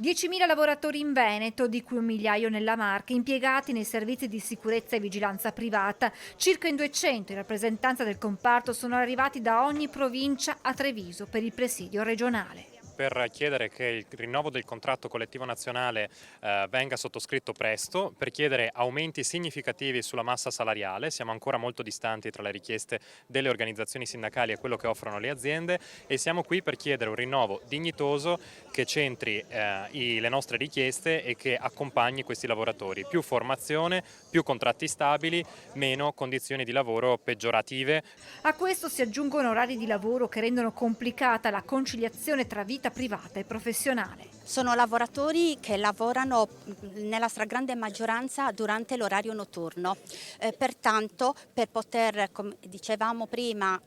10.000 lavoratori in Veneto, di cui 1 migliaio nella Marca, impiegati nei servizi di sicurezza e vigilanza privata. Circa in 200 in rappresentanza del comparto sono arrivati da ogni provincia a Treviso per il presidio regionale. Per chiedere che il rinnovo del contratto collettivo nazionale venga sottoscritto presto, per chiedere aumenti significativi sulla massa salariale. Siamo ancora molto distanti tra le richieste delle organizzazioni sindacali e quello che offrono le aziende, e siamo qui per chiedere un rinnovo dignitoso che centri le nostre richieste e che accompagni questi lavoratori. Più formazione, più contratti stabili, meno condizioni di lavoro peggiorative. A questo si aggiungono orari di lavoro che rendono complicata la conciliazione tra vita privata e professionale. Sono lavoratori che lavorano nella stragrande maggioranza durante l'orario notturno, pertanto per poter, come dicevamo prima,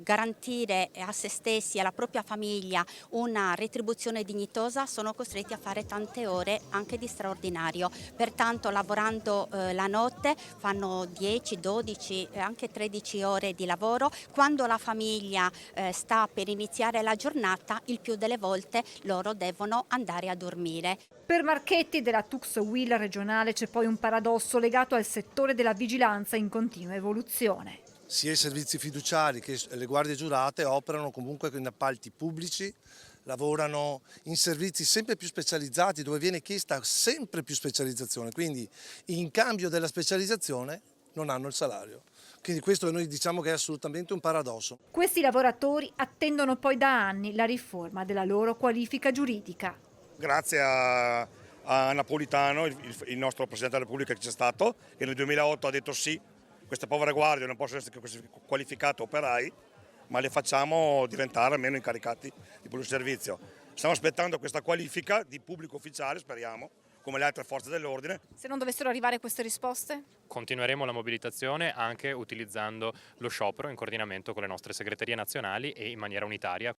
garantire a se stessi e alla propria famiglia una retribuzione dignitosa sono costretti a fare tante ore anche di straordinario, pertanto lavorando la notte fanno 10, 12, anche 13 ore di lavoro. Quando la famiglia sta per iniziare la giornata, il più delle volte loro devono andare a dormire. Per Marchetti della Tux Will regionale c'è poi un paradosso legato al settore della vigilanza in continua evoluzione. Sia i servizi fiduciari che le guardie giurate operano comunque in appalti pubblici, lavorano in servizi sempre più specializzati dove viene chiesta sempre più specializzazione, quindi in cambio della specializzazione non hanno il salario. Quindi questo noi diciamo che è assolutamente un paradosso. Questi lavoratori attendono poi da anni la riforma della loro qualifica giuridica. Grazie a Napolitano, il nostro Presidente della Repubblica che c'è stato, che nel 2008 ha detto sì, queste povere guardie non possono essere qualificate operai, ma le facciamo diventare almeno incaricati di pubblico servizio. Stiamo aspettando questa qualifica di pubblico ufficiale, speriamo, come le altre forze dell'ordine. Se non dovessero arrivare queste risposte? Continueremo la mobilitazione anche utilizzando lo sciopero in coordinamento con le nostre segreterie nazionali e in maniera unitaria.